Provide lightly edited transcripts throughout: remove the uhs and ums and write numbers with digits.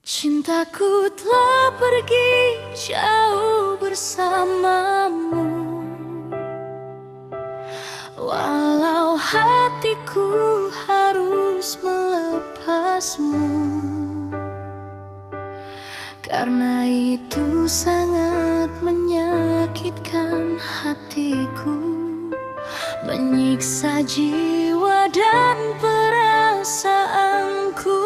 Cintaku telah pergi jauh bersamamu, walau hatiku harus melepasmu. Karena itu sangat menyakitkan hatiku, menyiksa jiwa dan perasaanku.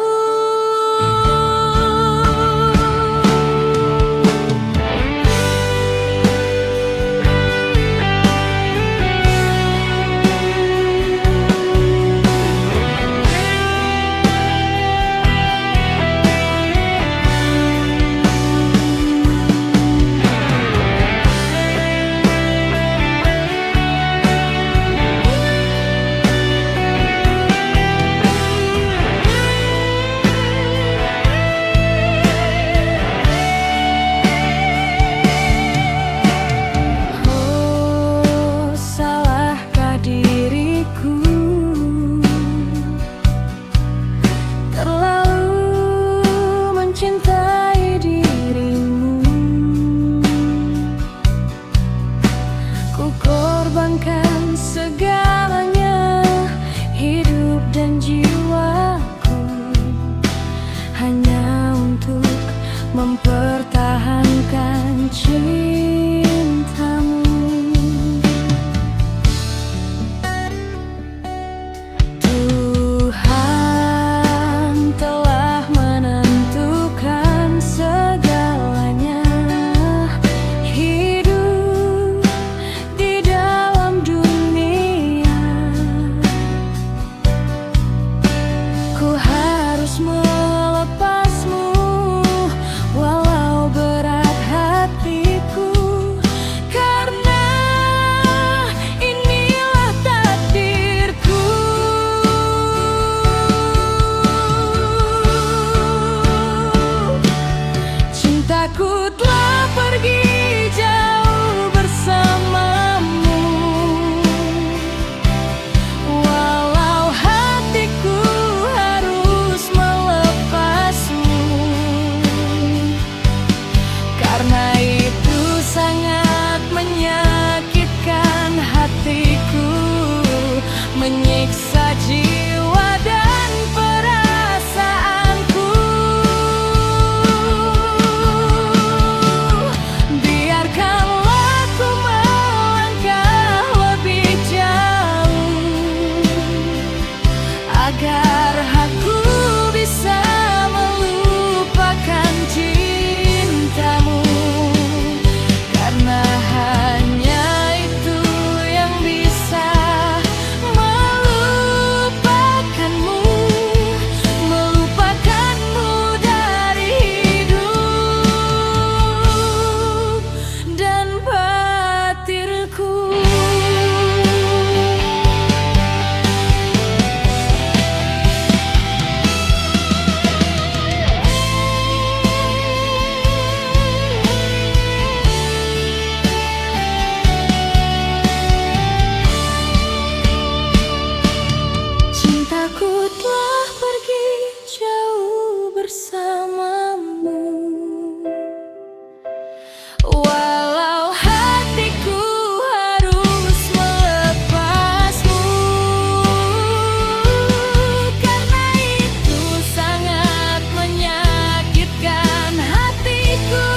Korbankan segalanya, hidup dan jiwaku, hanya untuk mempertahankan cintamu. Tuhan telah menentukan segalanya, hidup di dalam dunia. Ku harus melepasmu, walau berat hatiku, karena inilah takdirku. Cintaku telah pergi jauh bersamamu, walau hatiku harus melepasmu. Karena itu sangat menyakitkan hatiku, menyiksa jiwa dan perasaanku. Biarkanlah ku melangkah lebih jauh, agar aku bisa melupakan cintamu. Karena hanya itu yang bisa melupakanmu, melupakanmu dari hidup dan batinku. Cintaku telah pergi jauh bersamamu, walau hatiku harus melepasmu. Karena itu sangat menyakitkan hatiku,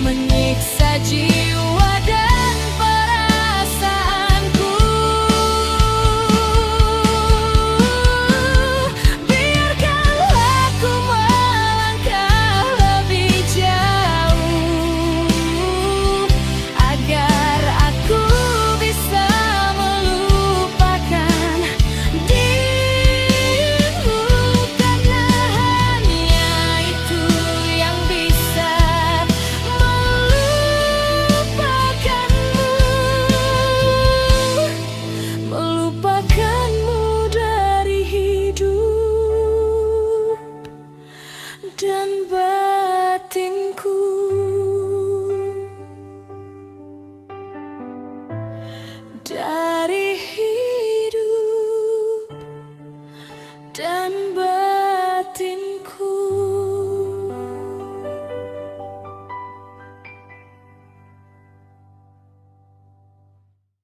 menyiksa jiwa dan perasaanku. Biarkanlah ku melangkah lebih jauh, agar aku bisa melupakan dirimu. Karena hanya itu yang bisa melupakanmu, melupakanmu dari hidup dan batinku.